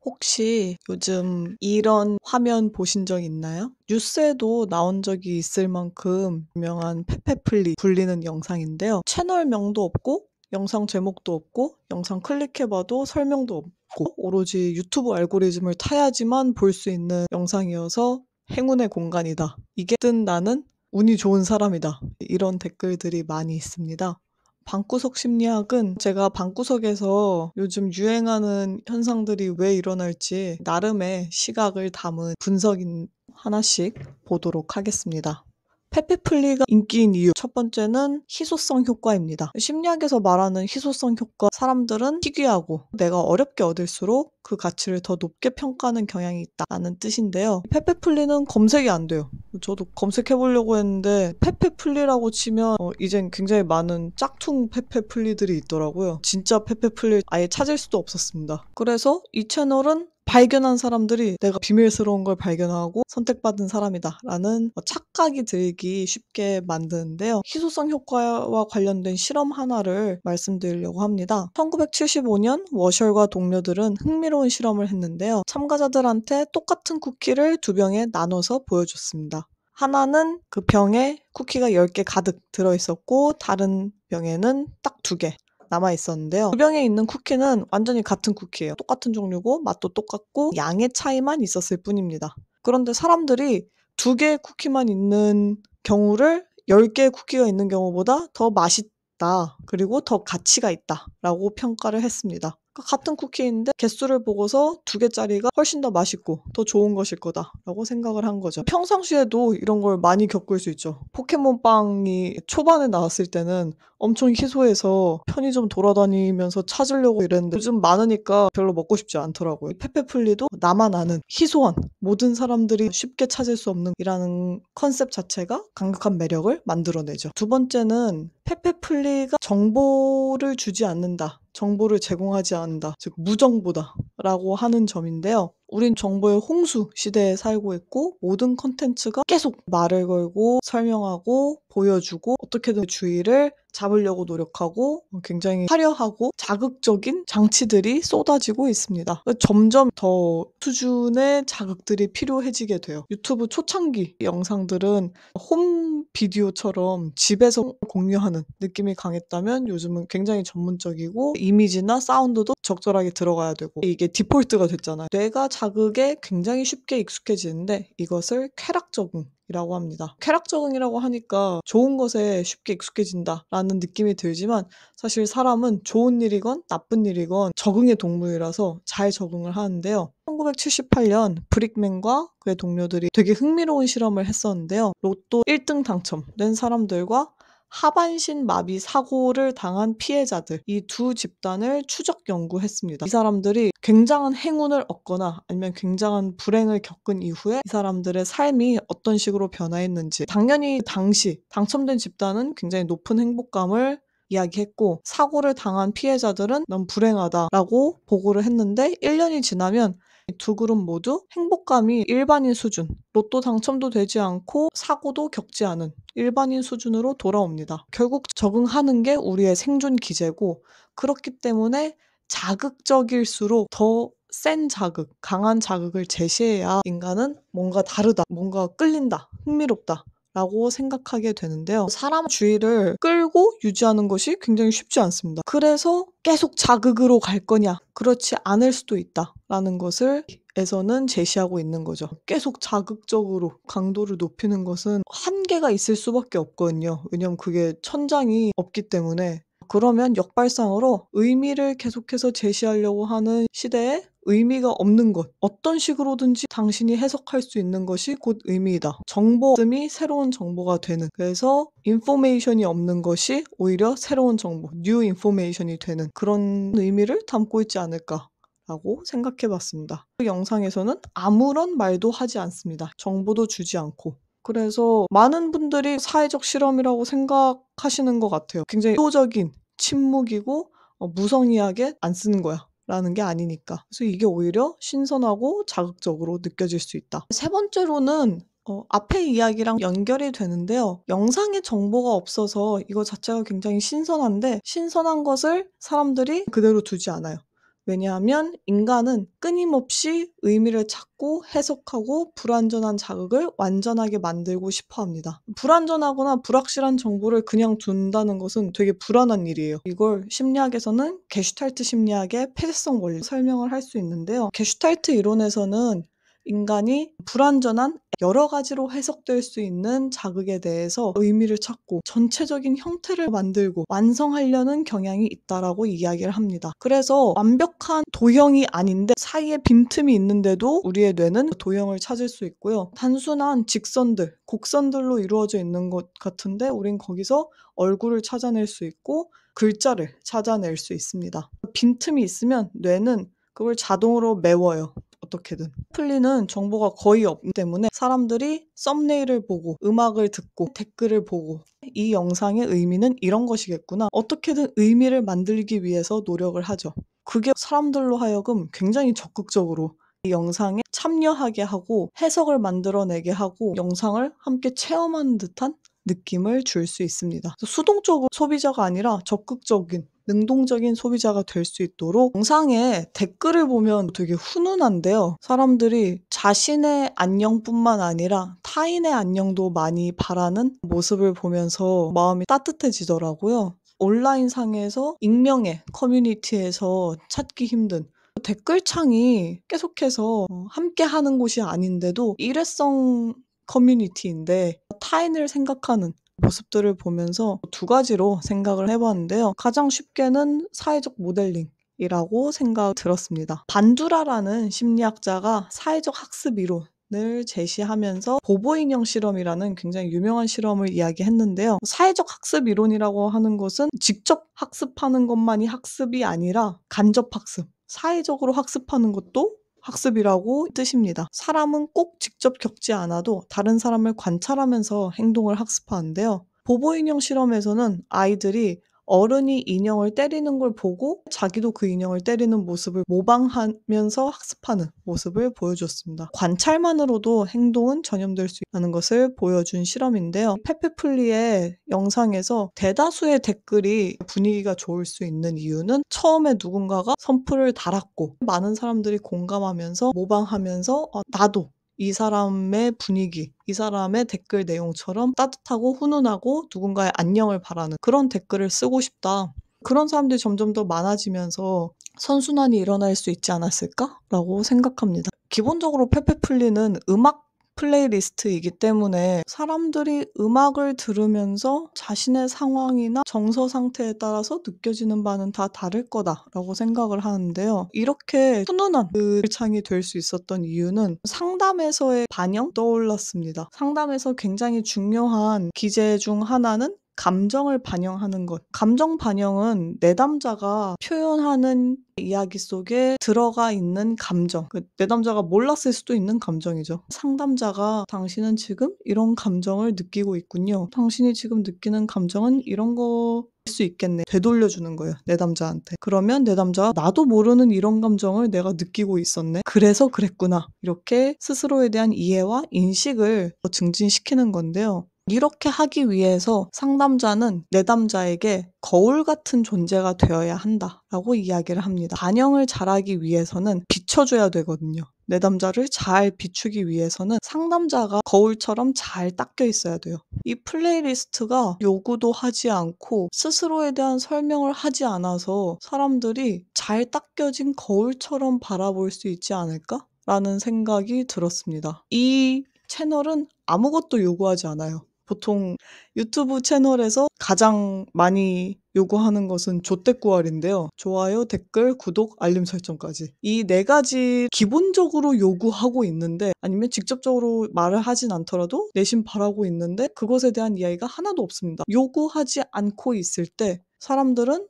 혹시 요즘 이런 화면 보신 적 있나요? 뉴스에도 나온 적이 있을 만큼 유명한 페페플리 불리는 영상인데요. 채널명도 없고 영상 제목도 없고 영상 클릭해봐도 설명도 없고 오로지 유튜브 알고리즘을 타야지만 볼 수 있는 영상이어서 행운의 공간이다. 이게 뜬 나는 운이 좋은 사람이다. 이런 댓글들이 많이 있습니다. 방구석 심리학은 제가 방구석에서 요즘 유행하는 현상들이 왜 일어날지 나름의 시각을 담은 분석인 하나씩 보도록 하겠습니다. 페페플리가 인기인 이유 첫 번째는 희소성 효과입니다. 심리학에서 말하는 희소성 효과, 사람들은 희귀하고 내가 어렵게 얻을수록 그 가치를 더 높게 평가하는 경향이 있다는 뜻인데요. 페페플리는 검색이 안 돼요. 저도 검색해보려고 했는데 페페플리라고 치면 이젠 굉장히 많은 짝퉁 페페플리들이 있더라고요. 진짜 페페플리 아예 찾을 수도 없었습니다. 그래서 이 채널은 발견한 사람들이 내가 비밀스러운 걸 발견하고 선택받은 사람이다 라는 착각이 들기 쉽게 만드는데요. 희소성 효과와 관련된 실험 하나를 말씀드리려고 합니다. 1975년 워셜과 동료들은 흥미로운 실험을 했는데요. 참가자들한테 똑같은 쿠키를 두 병에 나눠서 보여줬습니다. 하나는 그 병에 쿠키가 10개 가득 들어있었고 다른 병에는 딱 2개 남아있었는데요. 두 병에 있는 쿠키는 완전히 같은 쿠키예요. 똑같은 종류고 맛도 똑같고 양의 차이만 있었을 뿐입니다. 그런데 사람들이 2개의 쿠키만 있는 경우를 10개의 쿠키가 있는 경우보다 더 맛있다. 그리고 더 가치가 있다. 라고 평가를 했습니다. 같은 쿠키인데 개수를 보고서 2개짜리가 훨씬 더 맛있고 더 좋은 것일 거다라고 생각을 한 거죠. 평상시에도 이런 걸 많이 겪을 수 있죠. 포켓몬빵이 초반에 나왔을 때는 엄청 희소해서 편의점 돌아다니면서 찾으려고 이랬는데 요즘 많으니까 별로 먹고 싶지 않더라고요. 페페플리도 나만 아는 희소한 모든 사람들이 쉽게 찾을 수 없는 이라는 컨셉 자체가 강력한 매력을 만들어내죠. 두 번째는 페페플리가 정보를 주지 않는다. 정보를 제공하지 않는다. 즉 무정보다 라고 하는 점인데요. 우린 정보의 홍수 시대에 살고 있고 모든 콘텐츠가 계속 말을 걸고 설명하고 보여주고 어떻게든 주의를 잡으려고 노력하고 굉장히 화려하고 자극적인 장치들이 쏟아지고 있습니다. 점점 더 수준의 자극들이 필요해지게 돼요. 유튜브 초창기 영상들은 홈 비디오처럼 집에서 공유하는 느낌이 강했다면 요즘은 굉장히 전문적이고 이미지나 사운드도 적절하게 들어가야 되고 이게 디폴트가 됐잖아요. 뇌가 자극에 굉장히 쉽게 익숙해지는데 이것을 쾌락 적응이라고 합니다. 쾌락 적응이라고 하니까 좋은 것에 쉽게 익숙해진다라는 느낌이 들지만 사실 사람은 좋은 일이건 나쁜 일이건 적응의 동물이라서 잘 적응을 하는데요. 1978년 브릭맨과 그의 동료들이 되게 흥미로운 실험을 했었는데요. 로또 1등 당첨된 사람들과 하반신 마비 사고를 당한 피해자들 이 두 집단을 추적 연구했습니다. 이 사람들이 굉장한 행운을 얻거나 아니면 굉장한 불행을 겪은 이후에 이 사람들의 삶이 어떤 식으로 변화했는지 당연히 당시 당첨된 집단은 굉장히 높은 행복감을 이야기했고 사고를 당한 피해자들은 넌 불행하다라고 보고를 했는데 1년이 지나면 이 두 그룹 모두 행복감이 일반인 수준, 로또 당첨도 되지 않고 사고도 겪지 않은 일반인 수준으로 돌아옵니다. 결국 적응하는 게 우리의 생존 기제고 그렇기 때문에 자극적일수록 더 센 자극, 강한 자극을 제시해야 인간은 뭔가 다르다, 뭔가 끌린다, 흥미롭다 라고 생각하게 되는데요. 사람 주의를 끌고 유지하는 것이 굉장히 쉽지 않습니다. 그래서 계속 자극으로 갈 거냐? 그렇지 않을 수도 있다 라는 것을 에서는 제시하고 있는 거죠. 계속 자극적으로 강도를 높이는 것은 한계가 있을 수밖에 없거든요. 왜냐면 그게 천장이 없기 때문에. 그러면 역발상으로 의미를 계속해서 제시하려고 하는 시대에 의미가 없는 것, 어떤 식으로든지 당신이 해석할 수 있는 것이 곧 의미이다. 정보음이 새로운 정보가 되는, 그래서 인포메이션이 없는 것이 오히려 새로운 정보, 뉴 인포메이션이 되는 그런 의미를 담고 있지 않을까 라고 생각해봤습니다. 그 영상에서는 아무런 말도 하지 않습니다. 정보도 주지 않고. 그래서 많은 분들이 사회적 실험이라고 생각하시는 것 같아요. 굉장히 의도적인 침묵이고 무성의하게 안 쓰는 거야 라는 게 아니니까. 그래서 이게 오히려 신선하고 자극적으로 느껴질 수 있다. 세 번째로는 앞에 이야기랑 연결이 되는데요. 영상에 정보가 없어서 이거 자체가 굉장히 신선한데 신선한 것을 사람들이 그대로 두지 않아요. 왜냐하면 인간은 끊임없이 의미를 찾고 해석하고 불완전한 자극을 완전하게 만들고 싶어 합니다. 불완전하거나 불확실한 정보를 그냥 둔다는 것은 되게 불안한 일이에요. 이걸 심리학에서는 게슈탈트 심리학의 폐쇄성 원리 설명을 할 수 있는데요. 게슈탈트 이론에서는 인간이 불완전한 여러 가지로 해석될 수 있는 자극에 대해서 의미를 찾고 전체적인 형태를 만들고 완성하려는 경향이 있다라고 이야기를 합니다. 그래서 완벽한 도형이 아닌데 사이에 빈틈이 있는데도 우리의 뇌는 도형을 찾을 수 있고요. 단순한 직선들, 곡선들로 이루어져 있는 것 같은데 우린 거기서 얼굴을 찾아낼 수 있고 글자를 찾아낼 수 있습니다. 빈틈이 있으면 뇌는 그걸 자동으로 메워요. 어떻게든. 풀리는 정보가 거의 없기 때문에 사람들이 썸네일을 보고 음악을 듣고 댓글을 보고 이 영상의 의미는 이런 것이겠구나. 어떻게든 의미를 만들기 위해서 노력을 하죠. 그게 사람들로 하여금 굉장히 적극적으로 이 영상에 참여하게 하고 해석을 만들어내게 하고 영상을 함께 체험하는 듯한 느낌을 줄 수 있습니다. 수동적으로 소비자가 아니라 적극적인 능동적인 소비자가 될 수 있도록 영상에 댓글을 보면 되게 훈훈한데요. 사람들이 자신의 안녕뿐만 아니라 타인의 안녕도 많이 바라는 모습을 보면서 마음이 따뜻해지더라고요. 온라인상에서 익명의 커뮤니티에서 찾기 힘든 댓글창이 계속해서 함께 하는 곳이 아닌데도 일회성 커뮤니티인데 타인을 생각하는 모습들을 보면서 두 가지로 생각을 해봤는데요. 가장 쉽게는 사회적 모델링이라고 생각이 들었습니다. 반두라라는 심리학자가 사회적 학습 이론을 제시하면서 보보인형 실험이라는 굉장히 유명한 실험을 이야기했는데요. 사회적 학습 이론이라고 하는 것은 직접 학습하는 것만이 학습이 아니라 간접 학습, 사회적으로 학습하는 것도 학습이라고 뜻입니다. 사람은 꼭 직접 겪지 않아도 다른 사람을 관찰하면서 행동을 학습하는데요. 보보인형 실험에서는 아이들이 어른이 인형을 때리는 걸 보고 자기도 그 인형을 때리는 모습을 모방하면서 학습하는 모습을 보여줬습니다. 관찰만으로도 행동은 전염될 수 있다는 것을 보여준 실험인데요. 페페플리의 영상에서 대다수의 댓글이 분위기가 좋을 수 있는 이유는 처음에 누군가가 선풀을 달았고 많은 사람들이 공감하면서 모방하면서 나도 이 사람의 분위기, 이 사람의 댓글 내용처럼 따뜻하고 훈훈하고 누군가의 안녕을 바라는 그런 댓글을 쓰고 싶다. 그런 사람들이 점점 더 많아지면서 선순환이 일어날 수 있지 않았을까라고 생각합니다. 기본적으로 페페플리는 음악 플레이리스트이기 때문에 사람들이 음악을 들으면서 자신의 상황이나 정서 상태에 따라서 느껴지는 바는 다 다를 거다라고 생각을 하는데요. 이렇게 훈훈한 글창이 될 수 있었던 이유는 상담에서의 반영 떠올랐습니다. 상담에서 굉장히 중요한 기제 중 하나는 감정을 반영하는 것. 감정 반영은 내담자가 표현하는 이야기 속에 들어가 있는 감정. 내담자가 몰랐을 수도 있는 감정이죠. 상담자가 당신은 지금 이런 감정을 느끼고 있군요. 당신이 지금 느끼는 감정은 이런 거 수 있겠네. 되돌려주는 거예요. 내담자한테. 그러면 내담자가 나도 모르는 이런 감정을 내가 느끼고 있었네. 그래서 그랬구나. 이렇게 스스로에 대한 이해와 인식을 더 증진시키는 건데요. 이렇게 하기 위해서 상담자는 내담자에게 거울 같은 존재가 되어야 한다라고 이야기를 합니다. 반영을 잘하기 위해서는 비춰줘야 되거든요. 내담자를 잘 비추기 위해서는 상담자가 거울처럼 잘 닦여 있어야 돼요. 이 플레이리스트가 요구도 하지 않고 스스로에 대한 설명을 하지 않아서 사람들이 잘 닦여진 거울처럼 바라볼 수 있지 않을까라는 생각이 들었습니다. 이 채널은 아무것도 요구하지 않아요. 보통 유튜브 채널에서 가장 많이 요구하는 것은 조댓구알인데요. 좋아요, 댓글, 구독, 알림 설정까지. 이 네 가지 기본적으로 요구하고 있는데 아니면 직접적으로 말을 하진 않더라도 내심 바라고 있는데 그것에 대한 이야기가 하나도 없습니다. 요구하지 않고 있을 때 사람들은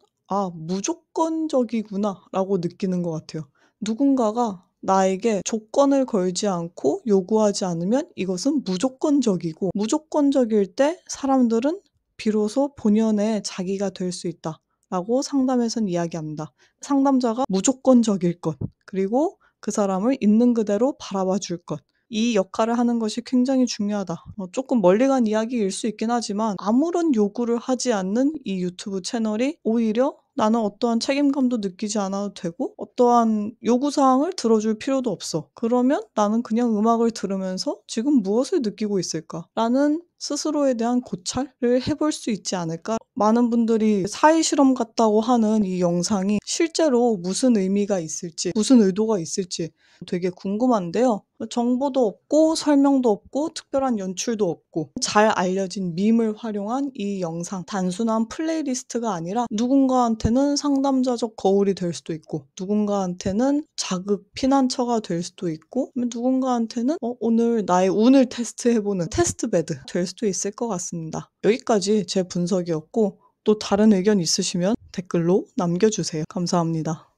무조건적이구나 라고 느끼는 것 같아요. 누군가가 나에게 조건을 걸지 않고 요구하지 않으면 이것은 무조건적이고 무조건적일 때 사람들은 비로소 본연의 자기가 될 수 있다라고 상담에선 이야기합니다. 상담자가 무조건적일 것, 그리고 그 사람을 있는 그대로 바라봐 줄 것. 이 역할을 하는 것이 굉장히 중요하다. 조금 멀리 간 이야기일 수 있긴 하지만 아무런 요구를 하지 않는 이 유튜브 채널이 오히려 나는 어떠한 책임감도 느끼지 않아도 되고 어떠한 요구사항을 들어줄 필요도 없어. 그러면 나는 그냥 음악을 들으면서 '지금 무엇을 느끼고 있을까?' 라는 스스로에 대한 고찰을 해볼 수 있지 않을까. 많은 분들이 사회 실험 같다고 하는 이 영상이 실제로 무슨 의미가 있을지, 무슨 의도가 있을지 되게 궁금한데요. 정보도 없고 설명도 없고 특별한 연출도 없고 잘 알려진 밈을 활용한 이 영상, 단순한 플레이리스트가 아니라 누군가한테는 상담자적 거울이 될 수도 있고 누군가한테는 자극 피난처가 될 수도 있고 누군가한테는 오늘 나의 운을 테스트해보는 테스트베드 될 수도 있을 것 같습니다. 여기까지 제 분석이었고 또 다른 의견 있으시면 댓글로 남겨주세요. 감사합니다.